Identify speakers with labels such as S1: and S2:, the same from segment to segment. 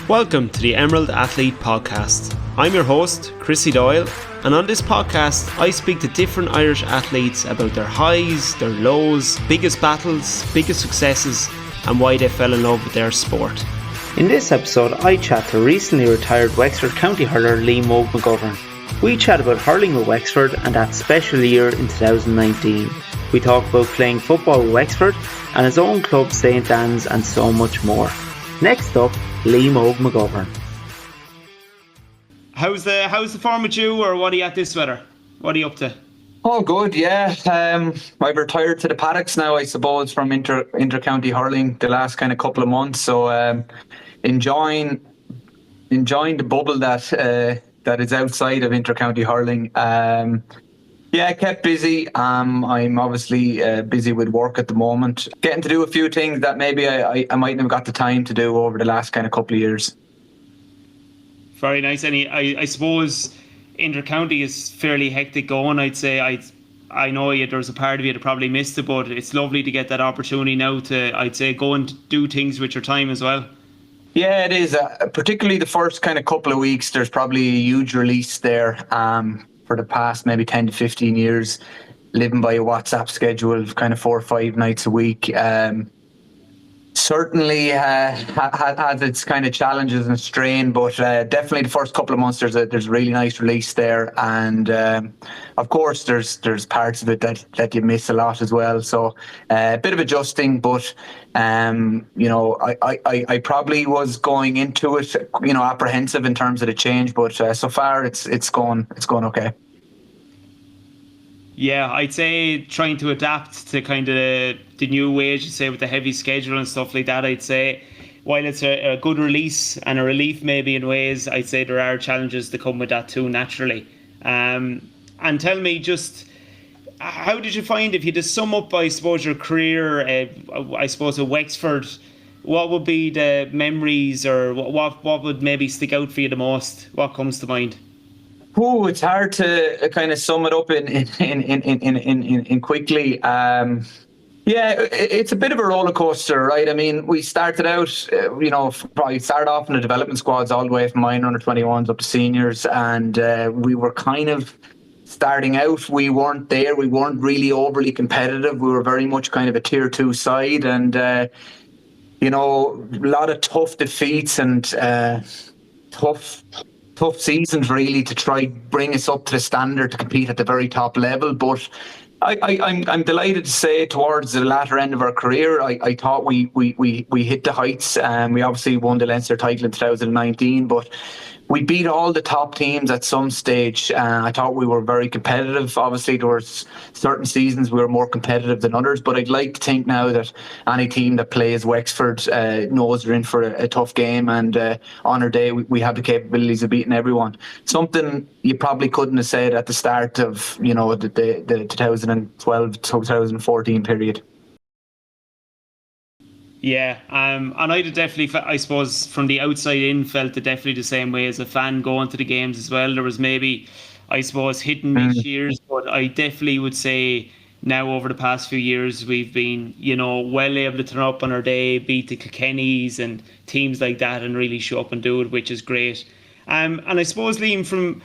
S1: Welcome to the Emerald Athlete Podcast. I'm your host, Chrissy Doyle, and on this podcast I speak to different Irish athletes about their highs, their lows, biggest battles, biggest successes, and why they fell in love with their sport. In this episode I chat to recently retired Wexford county hurler Liam Óg McGovern. We chat about hurling with Wexford and that special year in 2019. We talk about playing football with Wexford and his own club St Anne's and so much more. Next up, Liam Óg McGovern. How's the form with you, or what are you at this weather? What are you up to?
S2: Oh, good, yeah. I've retired to the paddocks now, I suppose, from inter-county hurling the last kind of couple of months. So enjoying the bubble that is outside of inter-county hurling. Yeah, kept busy. I'm obviously busy with work at the moment. Getting to do a few things that maybe I mightn't have got the time to do over the last kind of couple of years.
S1: Very nice. And I suppose inter-county is fairly hectic going, I'd say. I know there's a part of you that probably missed it, but it's lovely to get that opportunity now to, I'd say, go and do things with your time as well.
S2: Yeah, it is. Particularly the first kind of couple of weeks, there's probably a huge release there. For the past maybe 10 to 15 years, living by a WhatsApp schedule of kind of 4 or 5 nights a week, certainly has its kind of challenges and strain, but definitely the first couple of months there's a really nice release there, and of course there's parts of it that you miss a lot as well. So a bit of adjusting, but I probably was going into it apprehensive in terms of the change, but so far it's going okay.
S1: Yeah, I'd say trying to adapt to kind of the new ways, you say, with the heavy schedule and stuff like that. I'd say while it's a good release and a relief maybe in ways, I'd say there are challenges that come with that too, naturally. And tell me, just how did you find, if you just sum up, I suppose, your career, I suppose, at Wexford, what would be the memories, or what would maybe stick out for you the most? What comes to mind?
S2: Oh, it's hard to kind of sum it up in quickly. Yeah, it's a bit of a roller coaster, right? I mean, we started out, probably started off in the development squads all the way from minor under 21s up to seniors, and we were kind of starting out. We weren't there. We weren't really overly competitive. We were very much kind of a tier 2 side, and a lot of tough defeats and tough seasons really to try bring us up to the standard to compete at the very top level. But I'm delighted to say towards the latter end of our career, I thought we hit the heights. We obviously won the Leinster title in 2019, but we beat all the top teams at some stage. I thought we were very competitive. Obviously, there were certain seasons we were more competitive than others, but I'd like to think now that any team that plays Wexford knows they're in for a tough game, and on our day we have the capabilities of beating everyone. Something you probably couldn't have said at the start of the 2012-2014 period.
S1: Yeah, and I'd have definitely, I suppose, from the outside in, felt it definitely the same way as a fan going to the games as well. There was maybe, I suppose, hit and miss years, but I definitely would say now over the past few years we've been, well able to turn up on our day, beat the Kilkennys and teams like that, and really show up and do it, which is great. And I suppose, Liam, from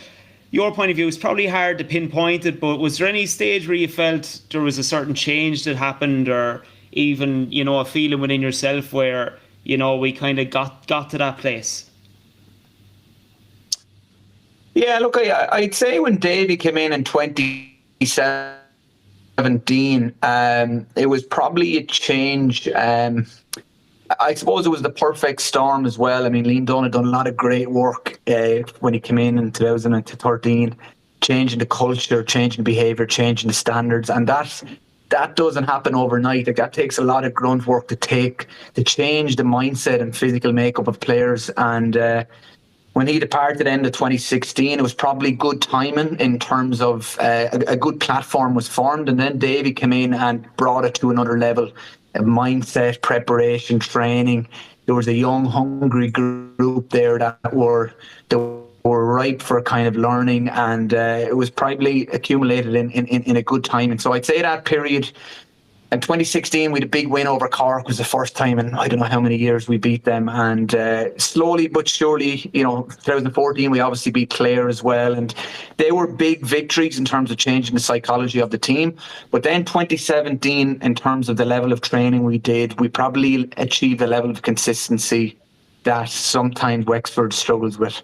S1: your point of view, it's probably hard to pinpoint it, but was there any stage where you felt there was a certain change that happened, or even, a feeling within yourself where, we kind of got to that place?
S2: Yeah, look, I'd say when Davy came in 2017, it was probably a change. I suppose it was the perfect storm as well. I mean, Liam Dunn had done a lot of great work when he came in 2013, changing the culture, changing behaviour, changing the standards, and that doesn't happen overnight. Like, that takes a lot of grunt work to change the mindset and physical makeup of players. And when he departed at the end of 2016, it was probably good timing in terms of a good platform was formed, and then Davy came in and brought it to another level. Mindset, preparation, training. There was a young, hungry group there that were ripe for kind of learning, and it was probably accumulated in a good time. And so I'd say that period In 2016, we had a big win over Cork. It was the first time in I don't know how many years we beat them. And slowly but surely, 2014, we obviously beat Clare as well. And they were big victories in terms of changing the psychology of the team. But then 2017, in terms of the level of training we did, we probably achieved a level of consistency that sometimes Wexford struggles with.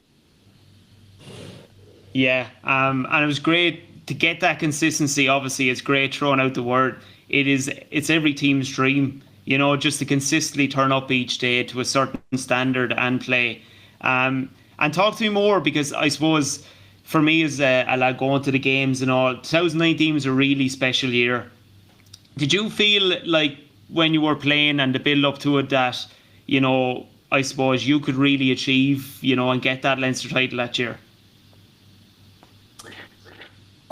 S1: Yeah, and it was great to get that consistency. Obviously, it's great throwing out the word. It's every team's dream, just to consistently turn up each day to a certain standard and play. And talk to me more, because I suppose for me as a lad going to the games and all, 2019 was a really special year. Did you feel like when you were playing and the build up to it that, I suppose you could really achieve, and get that Leinster title that year?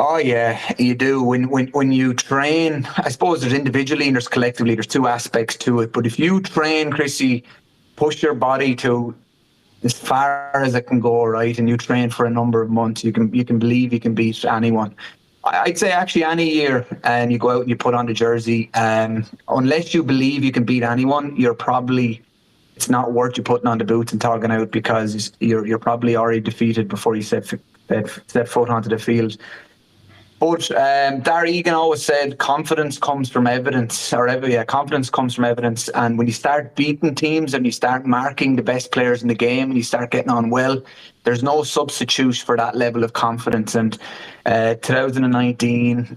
S2: Oh yeah, you do. When you train, I suppose there's individually and there's collectively. There's two aspects to it. But if you train, Chrissy, push your body to as far as it can go, right, and you train for a number of months, you can believe you can beat anyone. I'd say actually any year, and you go out and you put on the jersey, unless you believe you can beat anyone, it's not worth you putting on the boots and talking out, because you're probably already defeated before you set foot onto the field. But Darragh Egan always said confidence comes from evidence, confidence comes from evidence. And when you start beating teams and you start marking the best players in the game and you start getting on well, there's no substitute for that level of confidence. And 2019,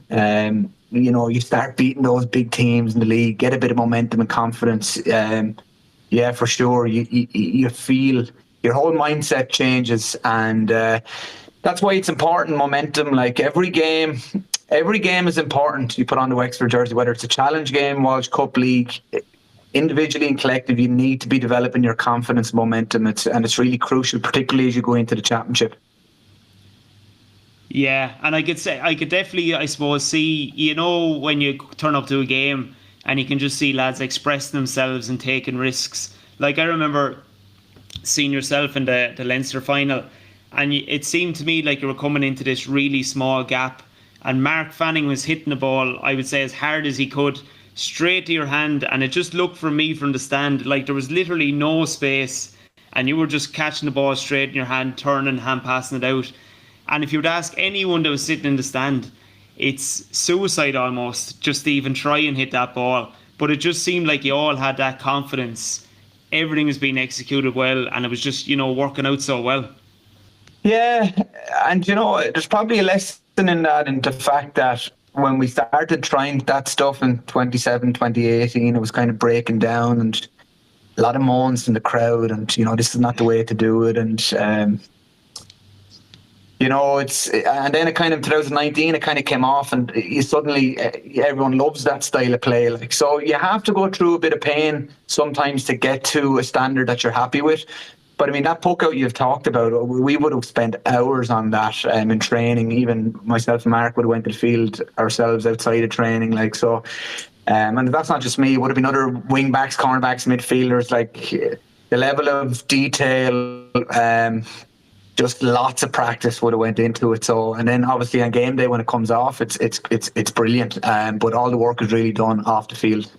S2: you start beating those big teams in the league, get a bit of momentum and confidence. Yeah, for sure. You feel your whole mindset changes, and that's why it's important, momentum. Like every game is important. You put on the Wexford jersey, whether it's a challenge game, Walsh Cup League, individually and collective, you need to be developing your confidence, momentum. It's really crucial, particularly as you go into the championship.
S1: Yeah, and I could definitely, I suppose, see, when you turn up to a game and you can just see lads expressing themselves and taking risks. Like I remember seeing yourself in the Leinster final, and it seemed to me like you were coming into this really small gap, and Mark Fanning was hitting the ball, I would say, as hard as he could, straight to your hand, and it just looked for me from the stand like there was literally no space, and you were just catching the ball straight in your hand, turning, hand passing it out. And if you would ask anyone that was sitting in the stand, it's suicide almost just to even try and hit that ball. But it just seemed like you all had that confidence. Everything was being executed well, and it was just, working out so well.
S2: Yeah, and there's probably a lesson in that, in the fact that when we started trying that stuff in 2018, it was kind of breaking down, and a lot of moans from the crowd, and this is not the way to do it, and and then it kind of 2019 it kind of came off, and you suddenly everyone loves that style of play. Like, so you have to go through a bit of pain sometimes to get to a standard that you're happy with. But I mean, that puck out you've talked about, we would have spent hours on that in training. Even myself and Mark would have went to the field ourselves outside of training. Like, so, and that's not just me. It would have been other wing backs, cornerbacks, midfielders. Like, the level of detail, just lots of practice would have went into it. So, and then obviously on game day when it comes off, it's brilliant. But all the work is really done off the field.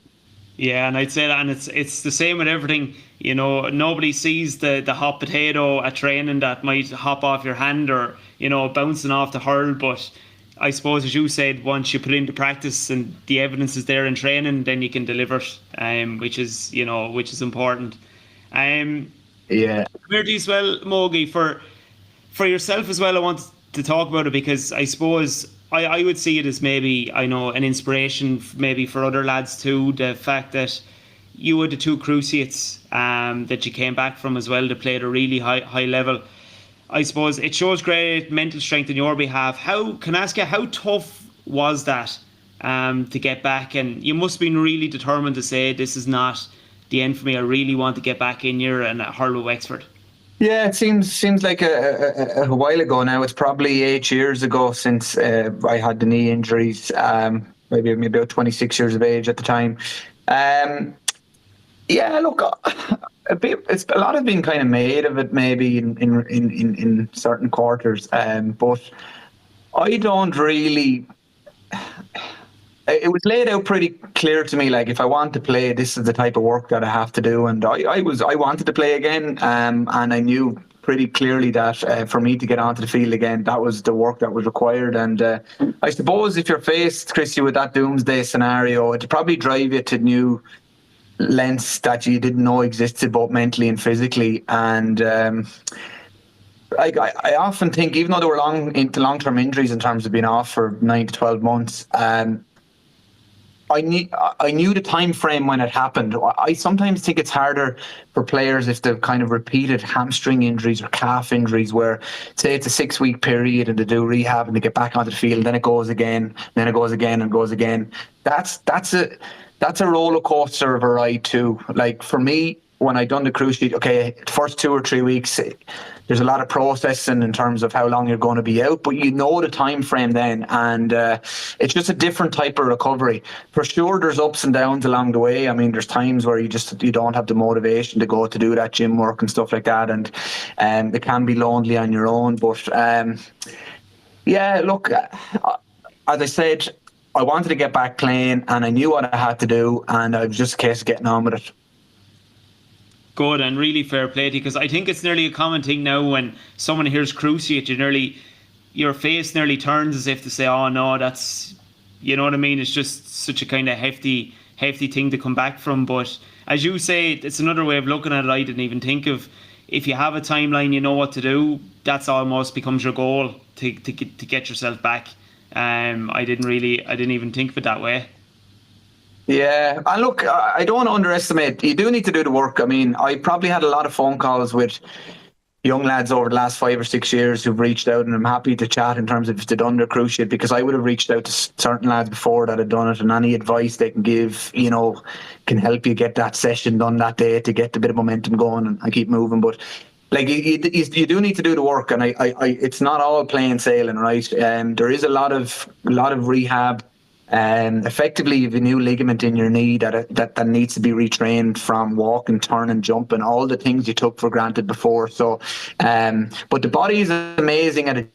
S1: Yeah, and I'd say that, and it's the same with everything. Nobody sees the hot potato at training that might hop off your hand, or bouncing off the hurl. But I suppose, as you said, once you put into practice and the evidence is there in training, then you can deliver it, which is important.
S2: Yeah.
S1: Really as well, Mogi, for yourself as well, I want to talk about it, because I suppose I would see it as maybe, an inspiration maybe for other lads too. The fact that you had the two cruciates that you came back from as well, to play at a really high level. I suppose it shows great mental strength on your behalf. Can I ask you, how tough was that to get back? And you must have been really determined to say, this is not the end for me. I really want to get back in here and hurl with Wexford.
S2: Yeah, it seems like a while ago now. It's probably 8 years ago since I had the knee injuries. Maybe about 26 years of age at the time. Yeah, look, a lot has been kind of made of it, maybe in certain quarters. But I don't really. it was laid out pretty clear to me. Like, if I want to play, this is the type of work that I have to do. And I wanted to play again, and I knew pretty clearly that for me to get onto the field again, that was the work that was required. And I suppose if you're faced, Christy, with that doomsday scenario, it'd probably drive you to new lengths that you didn't know existed, both mentally and physically. And I often think, even though there were long-term injuries in terms of being off for 9 to 12 months, I knew the time frame when it happened. I sometimes think it's harder for players if they've kind of repeated hamstring injuries or calf injuries, where, say, it's a 6-week period and they do rehab and they get back onto the field, then it goes again, then it goes again and goes again. That's a roller coaster of a ride too. Like, for me, when I done the cruciate, okay, first 2 or 3 weeks, there's a lot of processing in terms of how long you're going to be out, but you know the time frame then, and it's just a different type of recovery. For sure, there's ups and downs along the way. I mean, there's times where you don't have the motivation to go to do that gym work and stuff like that, and it can be lonely on your own. But yeah, look, as I said, I wanted to get back playing, and I knew what I had to do, and it was just a case of getting on with it.
S1: Good, and really fair play to you, because I think it's nearly a common thing now when someone hears cruciate, your face nearly turns as if to say, oh no, that's, you know what I mean, it's just such a kind of hefty thing to come back from. But as you say, it's another way of looking at it. I didn't even think of, if you have a timeline, you know what to do, that's almost becomes your goal to get yourself back. I didn't even think of it that way.
S2: Yeah, and look, I don't want to underestimate. You do need to do the work. I mean, I probably had a lot of phone calls with young lads over the last 5 or 6 years who've reached out, and I'm happy to chat in terms of if they've done their cruciate, because I would have reached out to certain lads before that had done it, and any advice they can give, can help you get that session done that day to get a bit of momentum going and keep moving. But like, you do need to do the work, and I it's not all plain sailing, right? There is a lot of rehab. Effectively, you have a new ligament in your knee that needs to be retrained from walking, turning, jumping, all the things you took for granted before. So, but the body is amazing at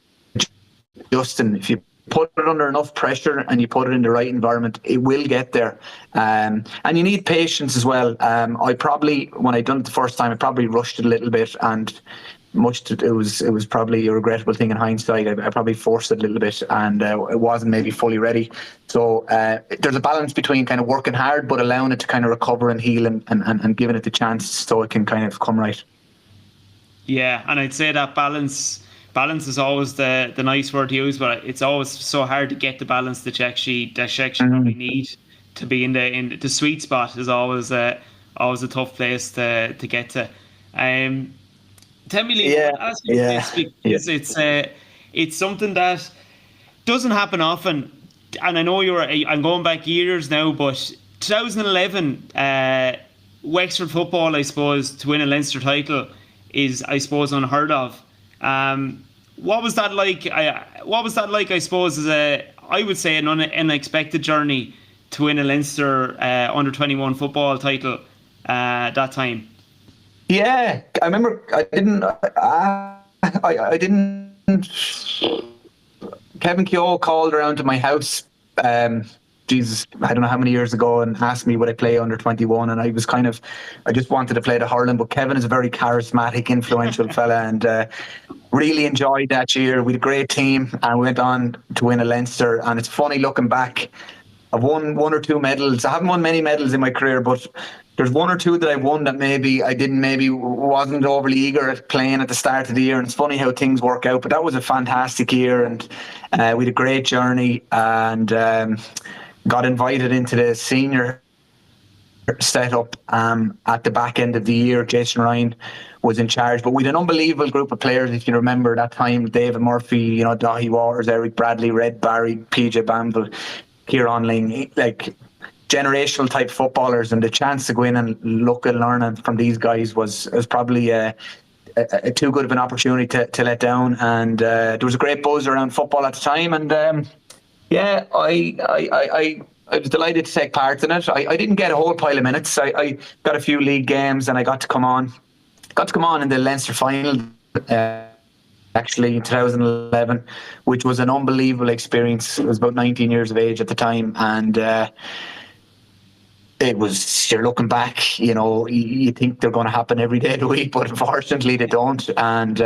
S2: adjusting. If you put it under enough pressure and you put it in the right environment, it will get there. And you need patience as well. I probably, when I done it the first time, I probably rushed it a little bit, and it was probably a regrettable thing in hindsight. I probably forced it a little bit, and it wasn't maybe fully ready. So there's a balance between kind of working hard but allowing it to kind of recover and heal, and giving it the chance so it can kind of come right.
S1: Yeah, and I'd say that balance is always the nice word to use, but it's always so hard to get the balance that you actually really need to be in the sweet spot. Is always a tough place to get to. Tell me, Liam, ask you this, because it's something that doesn't happen often. And I know I'm going back years now, but 2011, Wexford football, I suppose, to win a Leinster title is, I suppose, unheard of. What was that like? I suppose, I would say, an unexpected journey to win a Leinster under 21 football title that time.
S2: Yeah, I remember. I didn't. Kevin Keogh called around to my house. Jesus, I don't know how many years ago, and asked me would I play under 21, and I just wanted to play the hurling. But Kevin is a very charismatic, influential fella, and really enjoyed that year. We had a great team, and we went on to win a Leinster. And it's funny looking back. I've won 1 or 2 medals. I haven't won many medals in my career, but there's 1 or 2 that I won that maybe wasn't overly eager at playing at the start of the year. And it's funny how things work out. But that was a fantastic year, and we had a great journey, and got invited into the senior setup at the back end of the year. Jason Ryan was in charge, but we had an unbelievable group of players. If you remember that time, David Murphy, Dahi Waters, Eric Bradley, Red Barry, PJ Banville, Kieran Ling, like generational type footballers, and the chance to go in and look and learn from these guys was probably a too good of an opportunity to let down. And there was a great buzz around football at the time, and I was delighted to take part in it. I didn't get a whole pile of minutes. I got a few league games, and I got to come on in the Leinster final. actually in 2011, which was an unbelievable experience. I was about 19 years of age at the time, and it was, you're looking back, you think they're going to happen every day of the week, but unfortunately they don't. And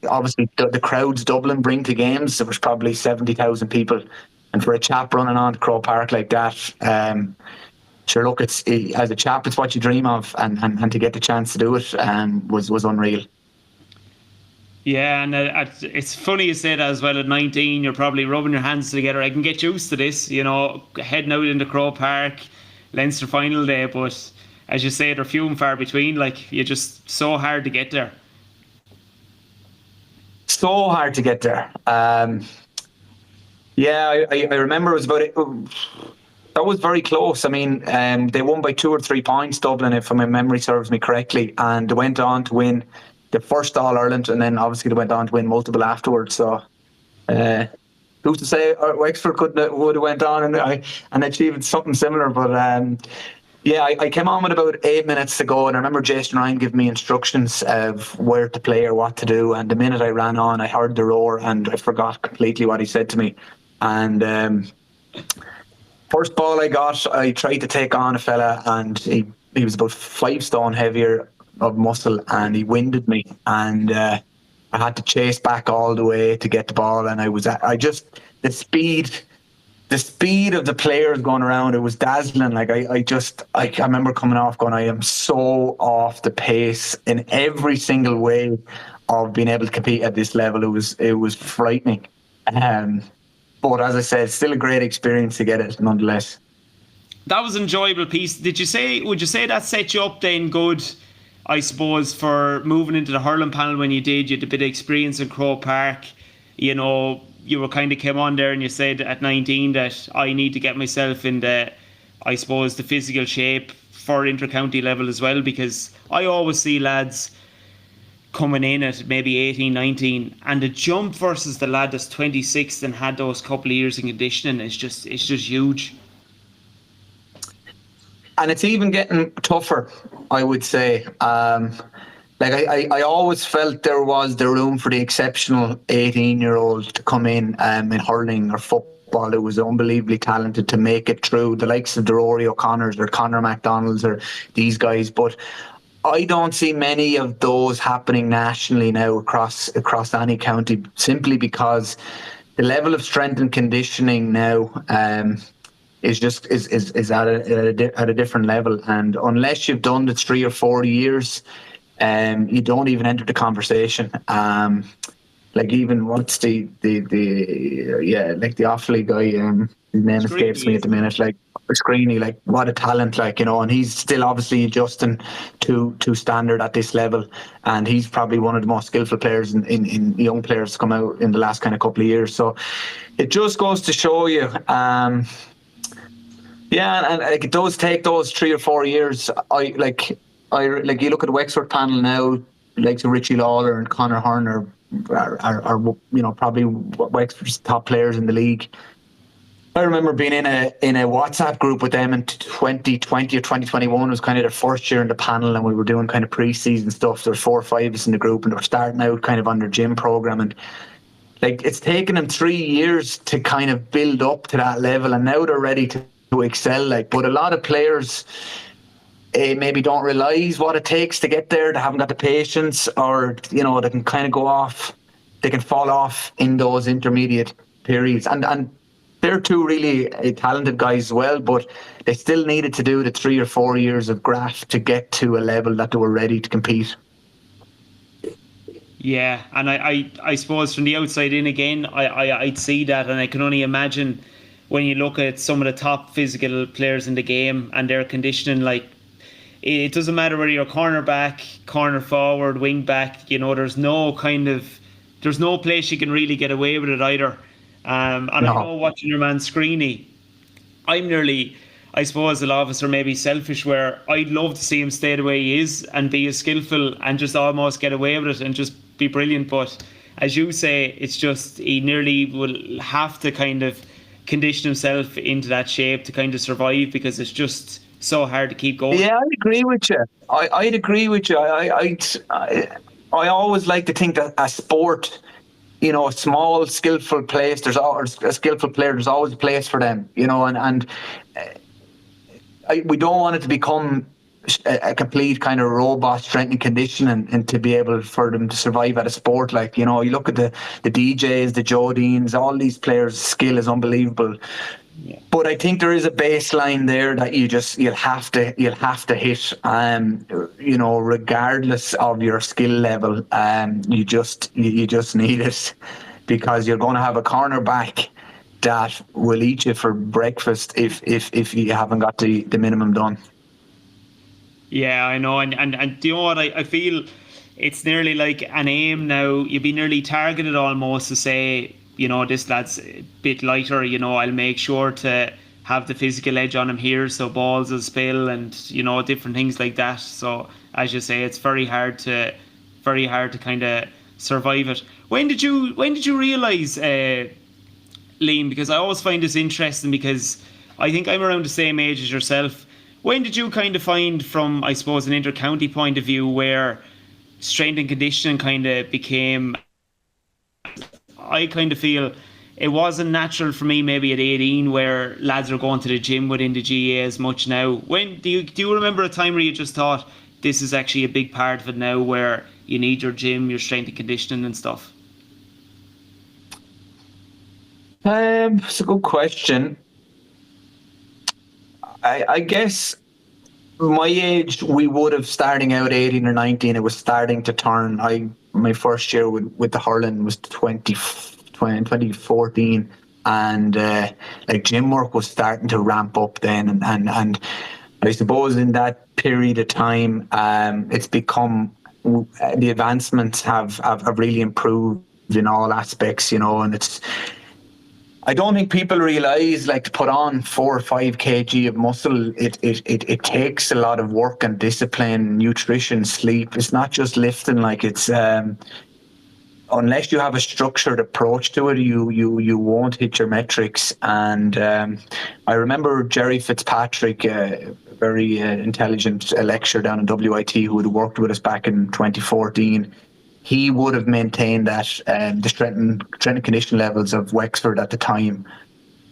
S2: obviously the crowds Dublin bring to games, there was probably 70,000 people, and for a chap running on to Croke Park like that, sure, look, as a chap, it's what you dream of, and to get the chance to do it was unreal.
S1: Yeah, and it's funny you say that as well. At 19, you're probably rubbing your hands together. I can get used to this, heading out into Croke Park, Leinster final day, but as you say, they're few and far between. Like, you're just so hard to get there.
S2: So hard to get there. Yeah, I remember it was that was very close. I mean, they won by 2 or 3 points, Dublin, if my memory serves me correctly, and they went on to win the first All-Ireland, and then obviously they went on to win multiple afterwards. So who's to say Wexford would have went on and achieved something similar. But yeah, I came on with about 8 minutes to go, and I remember Jason Ryan giving me instructions of where to play or what to do, and the minute I ran on, I heard the roar and I forgot completely what he said to me. And first ball I got, I tried to take on a fella, and he was about 5 stone heavier of muscle, and he winded me, and I had to chase back all the way to get the ball, and the speed of the players going around, it was dazzling. Like I remember coming off going, I am so off the pace in every single way of being able to compete at this level. It was frightening. But as I said, still a great experience to get it nonetheless.
S1: That was an enjoyable piece. Would you say that set you up then good, I suppose, for moving into the hurling panel when you did? You had a bit of experience in Croke Park. You were kind of came on there and you said at 19 that I need to get myself in the physical shape for inter-county level as well, because I always see lads coming in at maybe 18, 19, and the jump versus the lad that's 26 and had those couple of years in conditioning is just huge.
S2: And it's even getting tougher, I would say. I always felt there was the room for the exceptional 18-year-old to come in hurling or football who was unbelievably talented to make it through, the likes of the Rory O'Connors or Conor McDonald's or these guys. But I don't see many of those happening nationally now across any county, simply because the level of strength and conditioning now is at a different level, and unless you've done the 3 or 4 years, you don't even enter the conversation. Like even what's the Offaly guy, his name escapes me at the minute, like Screeny, like what a talent, and he's still obviously adjusting to standard at this level, and he's probably one of the most skillful players in young players to come out in the last kind of couple of years. So it just goes to show you, yeah, and it does take those 3 or 4 years. I you look at the Wexford panel now, like so Richie Lawler and Conor Hearn are probably Wexford's top players in the league. I remember being in a WhatsApp group with them in 2020 or 2021. It was kind of their first year in the panel, and we were doing kind of pre-season stuff. There were 4 or 5 of us in the group, and they were starting out kind of on their gym program, and it's taken them 3 years to kind of build up to that level, and now they're ready to excel. But a lot of players maybe don't realise what it takes to get there. They haven't got the patience, or they can kind of go off. They can fall off in those intermediate periods, and they're 2 really talented guys as well, but they still needed to do the 3 or 4 years of graft to get to a level that they were ready to compete.
S1: Yeah, and I suppose from the outside in again, I'd see that, and I can only imagine when you look at some of the top physical players in the game and their conditioning, like, it doesn't matter whether you're cornerback, corner forward, wing back, there's no place you can really get away with it either. And no. I know watching your man Screeny, I suppose a lot of us are maybe selfish, where I'd love to see him stay the way he is and be as skillful and just almost get away with it and just be brilliant. But as you say, it's just he nearly will have to kind of condition himself into that shape to kind of survive, because it's just so hard to keep going.
S2: Yeah, I'd agree with you. I'd agree with you. I always like to think that a sport a small, skillful place. There's always a skillful player. There's always a place for them. And we don't want it to become a complete kind of robot strength and conditioning, and to be able for them to survive at a sport. Like, you look at the DJs, the Jodines, all these players' skill is unbelievable. Yeah. But I think there is a baseline there that you'll have to hit, regardless of your skill level. You just need it, because you're going to have a cornerback that will eat you for breakfast if you haven't got the minimum done. Yeah,
S1: I know, and do you know what I feel? It's nearly like an aim now. You'd be nearly targeted almost to say, this lad's a bit lighter. I'll make sure to have the physical edge on him here, so balls will spill, and different things like that. So as you say, it's very hard to kind of survive it. When did you realise, Liam? Because I always find this interesting, because I think I'm around the same age as yourself. When did you kind of find, from, I suppose, an inter-county point of view, where strength and conditioning kind of became, I kind of feel it wasn't natural for me maybe at 18, where lads are going to the gym within the GAA as much now. When do you remember a time where you just thought, this is actually a big part of it now, where you need your gym, your strength and conditioning and stuff?
S2: It's a good question. I guess my age, we would have, starting out 18 or 19, it was starting to turn. My first year with the hurling was 2014, and like gym work was starting to ramp up then, and I suppose in that period of time, it's become, the advancements have really improved in all aspects, and it's, I don't think people realise, like, to put on 4 or 5 kg of muscle, it takes a lot of work and discipline, nutrition, sleep. It's not just lifting. Like, it's unless you have a structured approach to it, you won't hit your metrics. And I remember Jerry Fitzpatrick, a very intelligent lecturer down in WIT, who had worked with us back in 2014. He would have maintained that the strength and conditioning levels of Wexford at the time,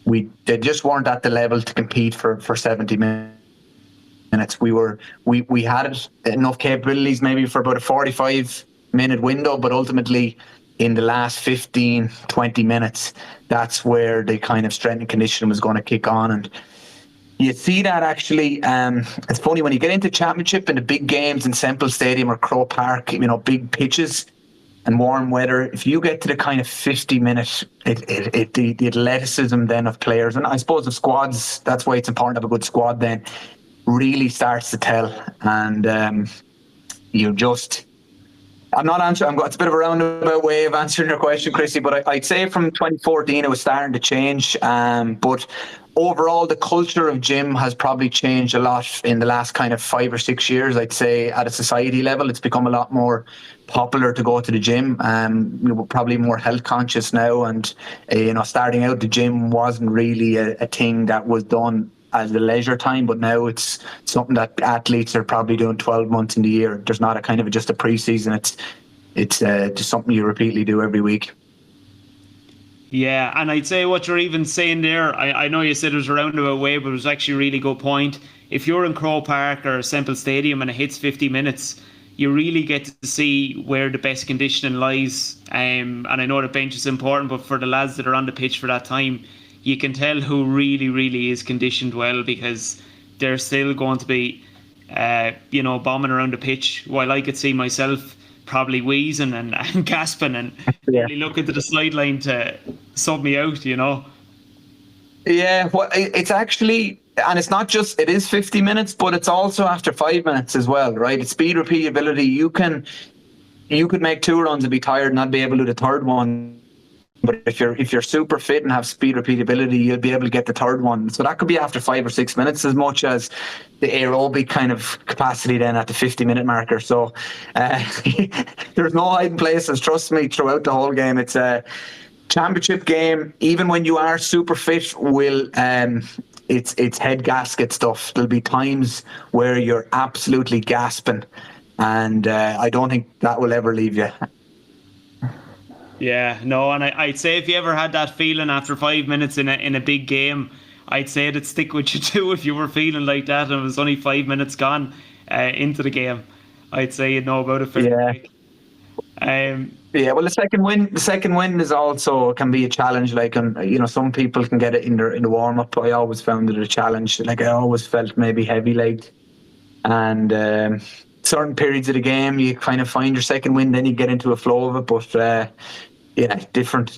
S2: they just weren't at the level to compete for 70 minutes. We had enough capabilities maybe for about a 45-minute window, but ultimately in the last 15, 20 minutes, that's where the kind of strength and conditioning was going to kick on. And you see that actually, it's funny, when you get into championship and the big games in Semple Stadium or Croke Park, big pitches and warm weather, if you get to the kind of 50-minute, the athleticism then of players, and I suppose of squads, that's why it's important to have a good squad then, really starts to tell. And I'm not answering, it's a bit of a roundabout way of answering your question, Chrissy, but I'd say from 2014 it was starting to change. But overall, the culture of gym has probably changed a lot in the last kind of 5 or 6 years. I'd say at a society level, it's become a lot more popular to go to the gym. We're probably more health conscious now, and starting out, the gym wasn't really a thing that was done as the leisure time, but now it's something that athletes are probably doing 12 months in the year. There's not a kind of just a pre-season. It's just something you repeatedly do every week.
S1: Yeah, and I'd say what you're even saying there, I know you said it was a roundabout way, but it was actually a really good point. If you're in Croke Park or Semple Stadium and it hits 50 minutes, you really get to see where the best conditioning lies. And I know the bench is important, but for the lads that are on the pitch for that time, you can tell who really, really is conditioned well, because they're still going to be, bombing around the pitch, while I could see myself probably wheezing and gasping and really looking to the sideline to sub me out,
S2: Yeah, well, it's actually, and it's not just, it is 50 minutes, but it's also after 5 minutes as well, right? It's speed repeatability. You could make 2 runs and be tired and not be able to do the third one. But if you're super fit and have speed repeatability, you'll be able to get the third one. So that could be after 5 or 6 minutes, as much as the aerobic kind of capacity then at the 50-minute marker. So there's no hiding places. Trust me, throughout the whole game, it's a championship game. Even when you are super fit, it's head gasket stuff. There'll be times where you're absolutely gasping, and I don't think that will ever leave you.
S1: Yeah, no, and I'd say if you ever had that feeling after 5 minutes in a big game, I'd say it'd stick with you too if you were feeling like that and it was only 5 minutes gone into the game. I'd say you'd know about it fairly
S2: Yeah.
S1: quick. Um,
S2: Yeah, well, the second win is also can be a challenge. Like, some people can get it in the warm up. I always found it a challenge. Like, I always felt maybe heavy legged, and certain periods of the game you kind of find your second win, then you get into a flow of it. But yeah, different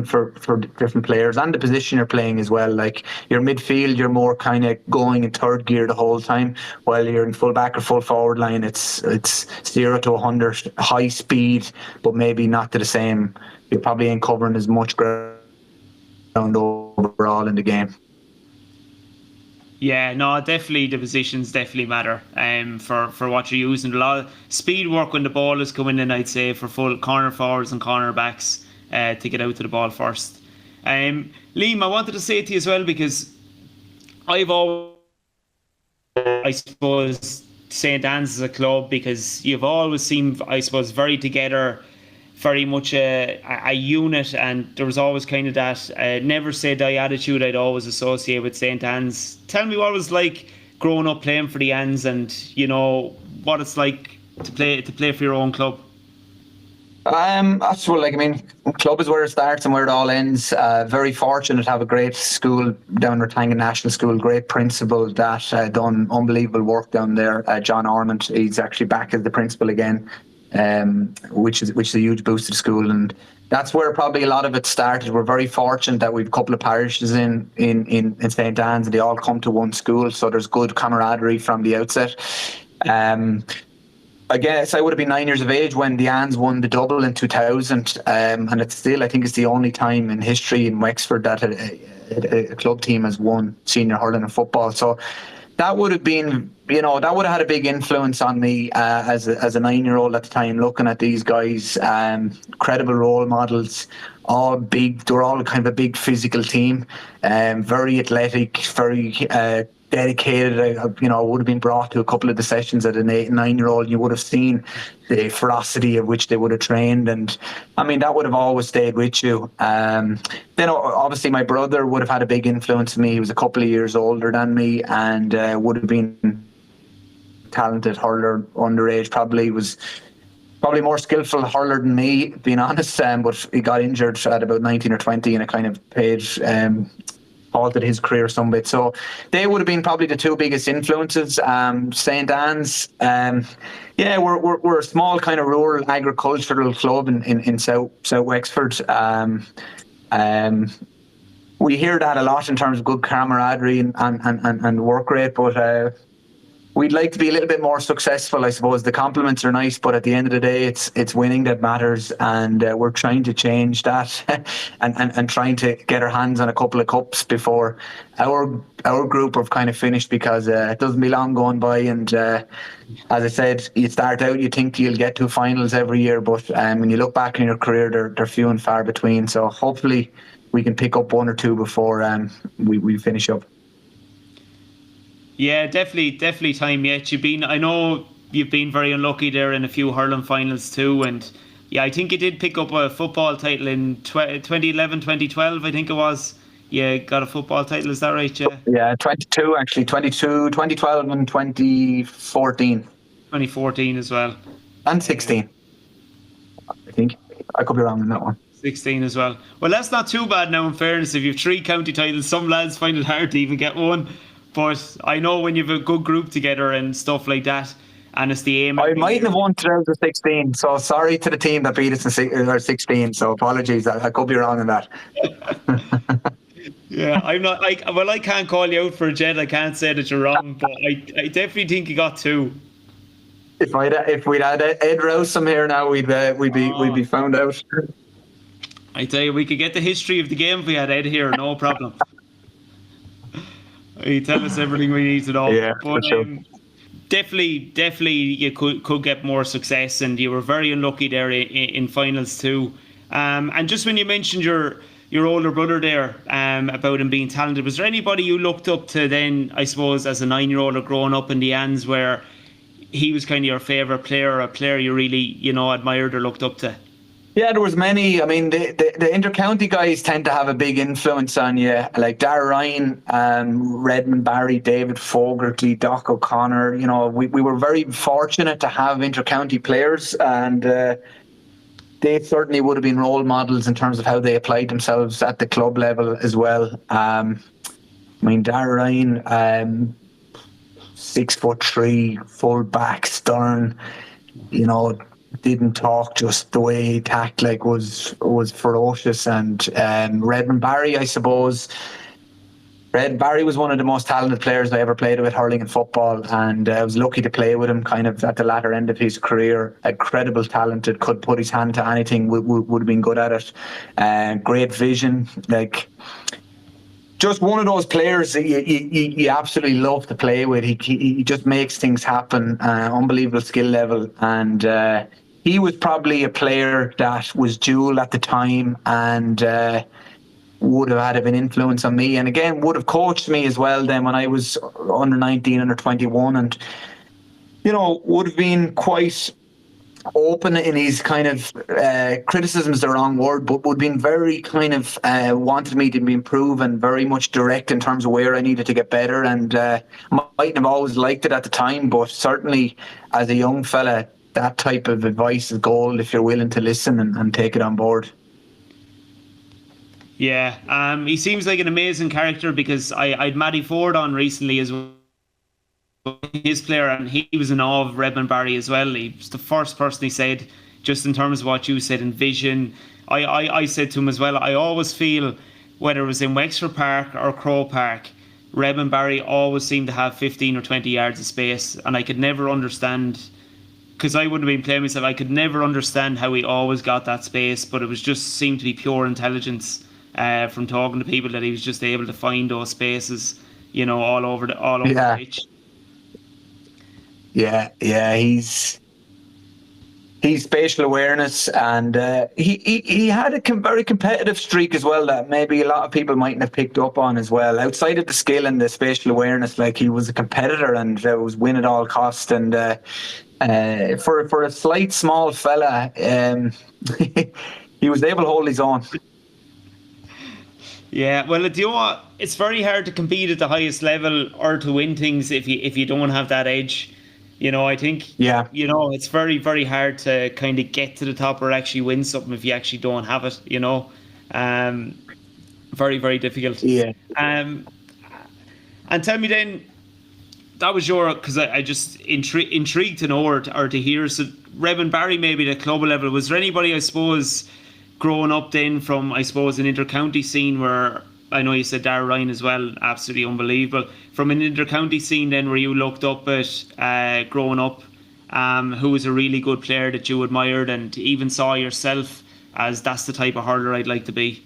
S2: for different players and the position you're playing as well. Like your midfield, you're more kind of going in third gear the whole time, while you're in full back or full forward line. It's 0 to 100 high speed, but maybe not to the same. You're probably ain't covering as much ground overall in the game.
S1: yeah, no, definitely the positions definitely matter for what you're using. A lot of speed work when the ball is coming in, I'd say, for full corner forwards and corner backs to get out to the ball first. Liam, I wanted to say to you as well, because I've always, I suppose, St. Anne's as a club, because you've always seemed, I suppose, very together, very much a unit, and there was always kind of that never say die attitude I'd always associate with St. Anne's. Tell me what it was like growing up playing for the Annes, and what it's like to play for your own club.
S2: That's well, like, I mean, club is where it starts and where it all ends. Very fortunate to have a great school down Ratanga National School, great principal that done unbelievable work down there. John Ormond, he's actually back as the principal again, which is a huge boost to the school, and that's where probably a lot of it started. We're very fortunate that we've a couple of parishes in St. Anne's, and they all come to one school, so there's good camaraderie from the outset. I guess I would have been 9 years of age when the Annes won the double in 2000, and it's still, I think it's the only time in history in Wexford that a club team has won senior hurling and football. So that would have been, that would have had a big influence on me as a 9-year-old at the time, looking at these guys, credible role models, all big. They were all kind of a big physical team, very athletic, very dedicated. I would have been brought to a couple of the sessions at an 8 and 9-year-old. You would have seen the ferocity of which they would have trained, and I mean that would have always stayed with you. Then obviously my brother would have had a big influence on me. He was a couple of years older than me, and would have been talented hurler underage. Probably more skillful hurler than me, being honest. But he got injured at about 19 or 20, and it kind of halted his career some bit. So they would have been probably the two biggest influences. St. Anne's, we're a small kind of rural agricultural club in South Wexford. We hear that a lot in terms of good camaraderie and work rate, but we'd like to be a little bit more successful, I suppose. The compliments are nice, but at the end of the day, it's winning that matters, and we're trying to change that and trying to get our hands on a couple of cups before our group have kind of finished, because it doesn't be long going by. And as I said, you start out, you think you'll get to finals every year, but when you look back in your career, they're few and far between. So hopefully we can pick up one or two before we finish up.
S1: Yeah, definitely time yet. I know you've been very unlucky there in a few hurling finals too, and yeah, I think you did pick up a football title in 2011, 2012, I think it was. Yeah, got a football title, is that right?
S2: Yeah, 22 actually, 2012 and 2014.
S1: 2014 as well.
S2: And 16, I think. I could be wrong on that one.
S1: 16 as well. Well, that's not too bad now, in fairness. If you've 3 county titles, some lads find it hard to even get one. But I know when you've a good group together and stuff like that, and it's the aim.
S2: I might have won 2016, so sorry to the team that beat us in 16. So apologies, I could be wrong on that.
S1: Yeah, I'm not. I can't call you out for it, Jed. I can't say that you're wrong, but I definitely think you got 2.
S2: If we'd had Ed Rowsome here now, we'd be found out.
S1: I tell you, we could get the history of the game if we had Ed here, no problem. He tell us everything we need to know.
S2: Yeah,
S1: but,
S2: for sure.
S1: Definitely you could get more success, and you were very unlucky there in finals too. And just when you mentioned your older brother there, about him being talented, was there anybody you looked up to then, I suppose, as a 9-year-old or growing up in the Annes, where he was kind of your favourite player, or a player you really admired or looked up to?
S2: Yeah, there was many. I mean, the inter-county guys tend to have a big influence on you, like Dara Ryan, Redmond Barry, David Fogarty, Doc O'Connor. You know, we were very fortunate to have inter-county players, and they certainly would have been role models in terms of how they applied themselves at the club level as well. I mean, Dara Ryan, 6'3", full back, stern. You know, didn't talk, just the way he tacked like was ferocious. And Redmond Barry, I suppose. Red Barry was one of the most talented players I ever played with, hurling and football, and I was lucky to play with him kind of at the latter end of his career. Incredible talented, could put his hand to anything, would have been good at it. Great vision, like just one of those players that you absolutely love to play with. He just makes things happen. Unbelievable skill level, and he was probably a player that was dual at the time, and would have had an influence on me, and again would have coached me as well then when I was under 19, under 21, and you know, would have been quite open in his kind of criticism is the wrong word, but would have been very kind of wanted me to improve, and very much direct in terms of where I needed to get better, and mightn't have always liked it at the time, but certainly as a young fella, that type of advice is gold if you're willing to listen and take it on board.
S1: Yeah, he seems like an amazing character, because I'd Matty Ford on recently as well, his player, and he was in awe of Redmond Barry as well. He was the first person he said, just in terms of what you said in vision. I said to him as well, I always feel, whether it was in Wexford Park or Crow Park, Redmond Barry always seemed to have 15 or 20 yards of space, and I could never understand, because I wouldn't have been playing myself, I could never understand how he always got that space, but it was just seemed to be pure intelligence. From talking to people, that he was just able to find those spaces, you know, all over the pitch.
S2: Yeah, he's spatial awareness, and he had a very competitive streak as well that maybe a lot of people mightn't have picked up on as well. Outside of the skill and the spatial awareness, like, he was a competitor and was win at all cost. And for a slight small fella, he was able to hold his own.
S1: Yeah, well, do you know what? It's very hard to compete at the highest level or to win things if you don't have that edge. You know, I think, you know, it's very, very hard to kind of get to the top or actually win something if you actually don't have it, you know. Very, very difficult.
S2: Yeah.
S1: And tell me then, that was your, because I just intrigued to know or to hear. So Redmond Barry, maybe at club level, was there anybody, I suppose, growing up then from, I suppose, an inter-county scene where, I know you said Dara Ryan as well, absolutely unbelievable, from an inter-county scene then where you looked up at growing up, who was a really good player that you admired and even saw yourself as, that's the type of hurler I'd like to be?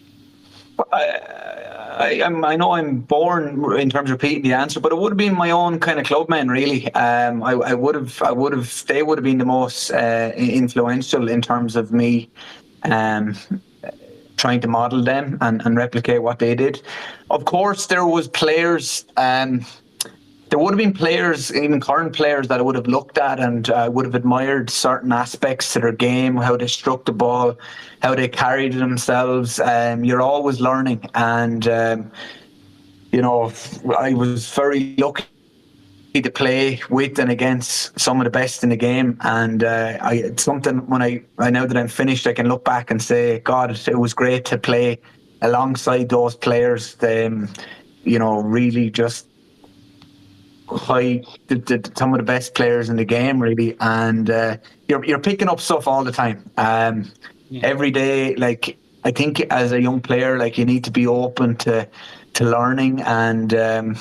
S2: I know I'm born in terms of repeating the answer, but it would have been my own kind of clubmen, really. I would have they would have been the most influential in terms of me trying to model them and replicate what they did. Of course, there was players, there would have been players, even current players, that I would have looked at and would have admired certain aspects to their game, how they struck the ball, how they carried themselves. You're always learning, and you know, I was very lucky to play with and against some of the best in the game, and it's something when I now that I'm finished, I can look back and say, God, it was great to play alongside those players. You know, really just some of the best players in the game, really, and you're picking up stuff all the time, every day. Like, I think as a young player, like, you need to be open to learning, and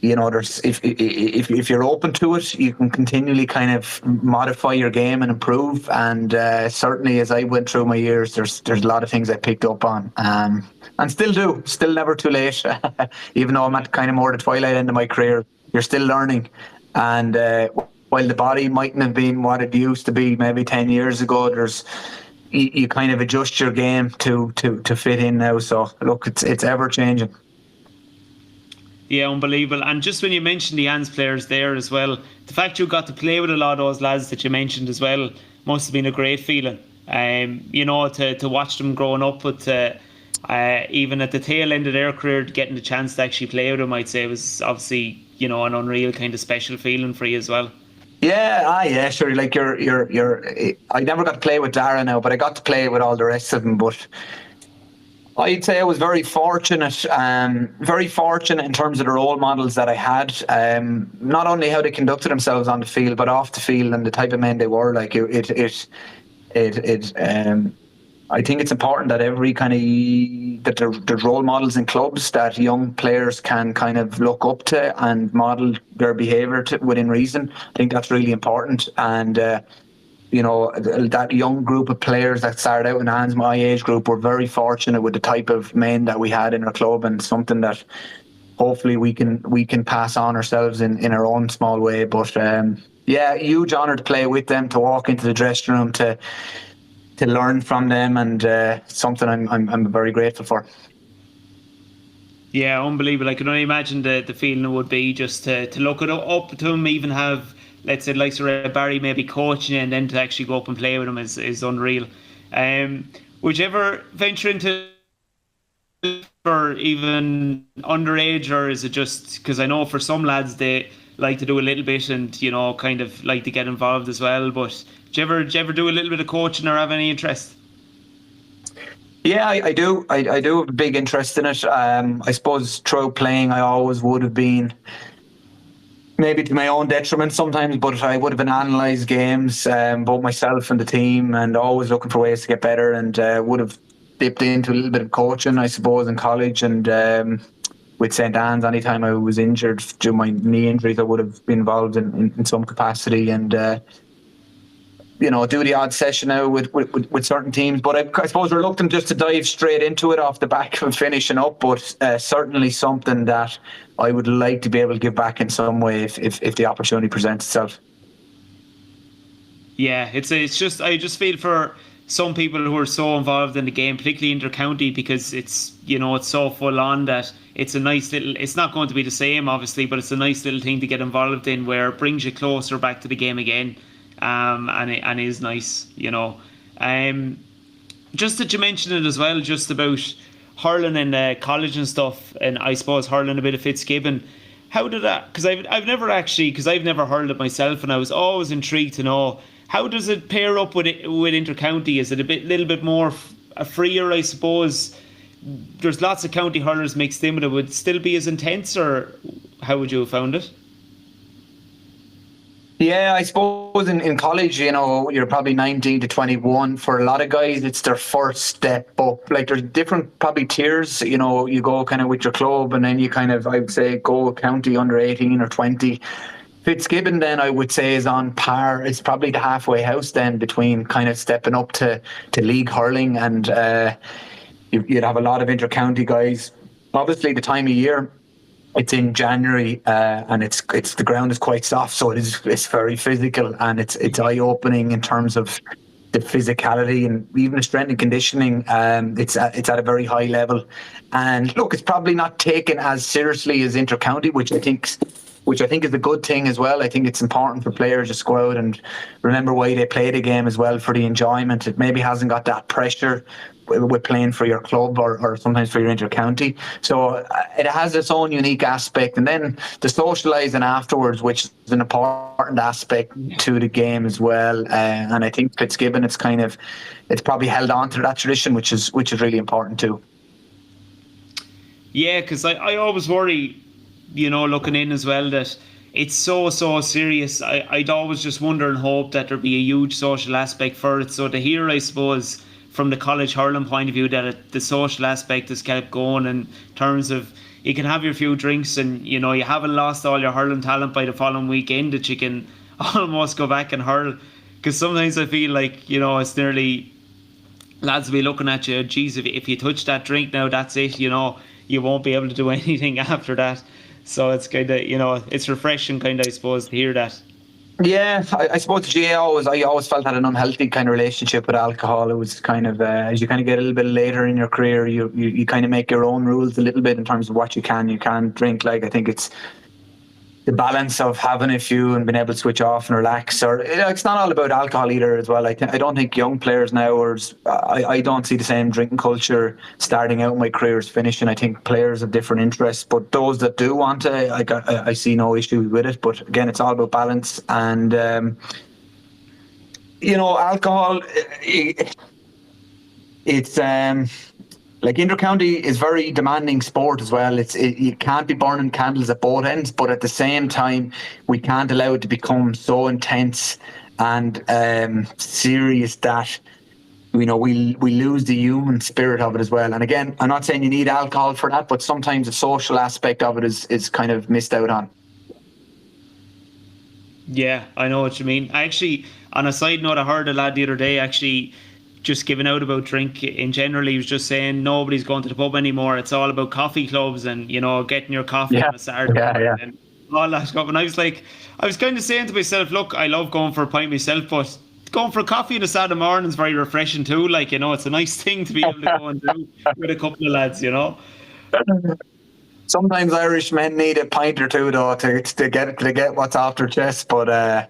S2: you know, there's if you're open to it, you can continually kind of modify your game and improve. And certainly, as I went through my years, there's a lot of things I picked up on, and still do. Still never too late. Even though I'm at kind of more the twilight end of my career, you're still learning. And while the body mightn't have been what it used to be maybe 10 years ago, you kind of adjust your game to fit in now. So look, it's ever changing.
S1: Yeah, unbelievable. And just when you mentioned the Ans players there as well, the fact you got to play with a lot of those lads that you mentioned as well must have been a great feeling. to watch them growing up, but even at the tail end of their career, getting the chance to actually play with them, I'd say was obviously, an unreal kind of special feeling for you as well.
S2: Yeah, sure. Like I never got to play with Dara now, but I got to play with all the rest of them. But I'd say I was very fortunate in terms of the role models that I had. Not only how they conducted themselves on the field, but off the field, and the type of men they were. Like I think it's important that there's role models in clubs that young players can kind of look up to and model their behaviour within reason. I think that's really important. And that young group of players that started out in Anne's, my age group, were very fortunate with the type of men that we had in our club, and something that hopefully we can pass on ourselves in our own small way. But huge honour to play with them, to walk into the dressing room, to learn from them, and something I'm very grateful for.
S1: Yeah, unbelievable. I can only imagine the feeling it would be just to look up to him, even have, let's say, like Sir Barry maybe coaching you, and then to actually go up and play with him is unreal. Would you ever venture into for even underage, or is it just because I know for some lads they like to do a little bit and kind of like to get involved as well, but do you ever do a little bit of coaching or have any interest?
S2: Yeah, I do. I do have a big interest in it. I suppose throughout playing, I always would have been, maybe to my own detriment sometimes, but I would have been analysed games, both myself and the team, and always looking for ways to get better, and would have dipped into a little bit of coaching, I suppose, in college, and with St. Anne's, anytime I was injured due to my knee injuries, I would have been involved in some capacity, and do the odd session now with certain teams. But I suppose reluctant just to dive straight into it off the back of finishing up, but certainly something that I would like to be able to give back in some way if the opportunity presents itself.
S1: Yeah, it's just, I just feel for some people who are so involved in the game, particularly inter-county, because it's it's so full on that it's a nice little, it's not going to be the same obviously, but it's a nice little thing to get involved in where it brings you closer back to the game again. And it is nice, just that you mentioned it as well, just about hurling in college and stuff, and I suppose hurling a bit of Fitzgibbon. How did that? Because I've never hurled it myself, and I was always intrigued to know, how does it pair up with intercounty? Is it a little bit more freer, I suppose? There's lots of county hurlers mixed in, but it would still be as intense, or how would you have found it?
S2: Yeah, I suppose in college, you're probably 19 to 21. For a lot of guys, it's their first step up. Like, there's different probably tiers. You go kind of with your club, and then you kind of, I would say, go county under 18 or 20. Fitzgibbon then, I would say, is on par. It's probably the halfway house then between kind of stepping up to league hurling, and you'd have a lot of inter-county guys. Obviously, the time of year, it's in January, and it's the ground is quite soft, so it's very physical, and it's eye opening in terms of the physicality and even the strength and conditioning. It's at a very high level, and look, it's probably not taken as seriously as inter-county, which I think is a good thing as well. I think it's important for players to go out and remember why they play the game as well, for the enjoyment. It maybe hasn't got that pressure with playing for your club or sometimes for your inter-county. So it has its own unique aspect. And then the socialising afterwards, which is an important aspect to the game as well. And I think Fitzgibbon, it's probably held on to that tradition, which is really important too.
S1: Yeah, because I always worry, looking in as well, that it's so serious. I'd always just wonder and hope that there'd be a huge social aspect for it. So to hear, I suppose, from the college hurling point of view, that the social aspect has kept going in terms of you can have your few drinks, and you haven't lost all your hurling talent by the following weekend, that you can almost go back and hurl. Because sometimes I feel like it's nearly, lads will be looking at you, geez, if you touch that drink now, that's it, you won't be able to do anything after that. So it's kind of, it's refreshing, kind of, I suppose, to hear that.
S2: Yeah, I suppose GAA I always felt had an unhealthy kind of relationship with alcohol. It was kind of, as you kind of get a little bit later in your career, you kind of make your own rules a little bit in terms of what you can drink. Like, I think it's the balance of having a few and being able to switch off and relax. Or it's not all about alcohol either as well. I don't think young players now, or I don't see the same drinking culture starting out in my career as finishing. I think players have different interests, but those that do want to, I see no issue with it. But again, it's all about balance. And alcohol, it's like intercounty is very demanding sport as well. You can't be burning candles at both ends, but at the same time, we can't allow it to become so intense and serious that we lose the human spirit of it as well. And again, I'm not saying you need alcohol for that, but sometimes the social aspect of it is kind of missed out on.
S1: Yeah, I know what you mean. Actually, on a side note, I heard a lad the other day actually just giving out about drink in general. He was just saying nobody's going to the pub anymore. It's all about coffee clubs and, getting your coffee on a Saturday and all that stuff. And I was kind of saying to myself, look, I love going for a pint myself, but going for a coffee on a Saturday morning is very refreshing too. Like, it's a nice thing to be able to go and do with a couple of lads,
S2: Sometimes Irish men need a pint or two though to get what's off their chest, but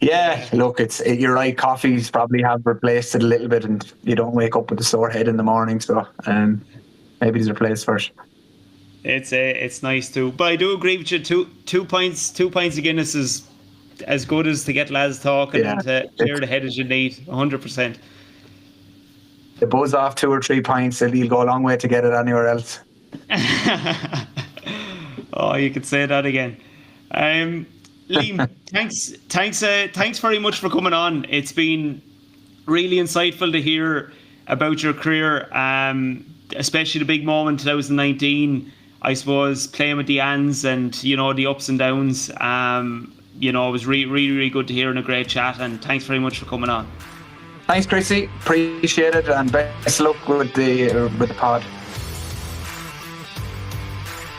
S2: yeah, look, you're right. Coffees probably have replaced it a little bit, and you don't wake up with a sore head in the morning. So maybe there's a place for it.
S1: It's nice too, but I do agree with you. Two pints of Guinness is as good as to get lads talking and to clear the head as you need. 100%.
S2: The buzz off 2 or 3 pints, you'll go a long way to get it anywhere else.
S1: Oh, you could say that again. Liam, thanks very much for coming on. It's been really insightful to hear about your career, especially the big moment 2019, I suppose, playing with the Ans and the ups and downs. It was really, really good to hear and a great chat, and thanks very much for coming on.
S2: Thanks, Chrissy, appreciate it, and best luck with the pod.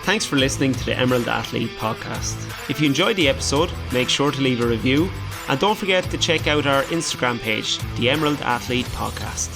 S3: Thanks for listening to the Emerald Athlete podcast. If you enjoyed the episode, make sure to leave a review, and don't forget to check out our Instagram page, the Emerald Athlete Podcast.